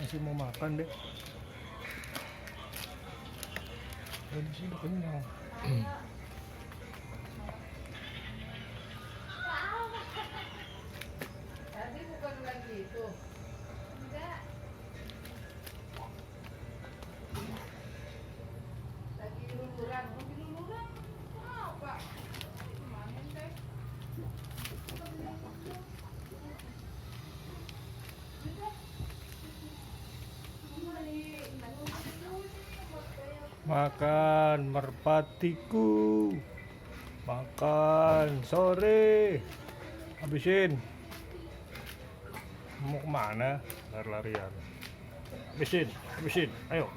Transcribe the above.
masih mau makan deh. Di sini kenyang. Tadi bukan lagi itu. Enggak. Lagi luluran. Lagi luluran. Apa? Mana teh? Makan merpatiku, makan sore, habisin. Mau kemana? Lari-larian. Habisin, habisin, ayo.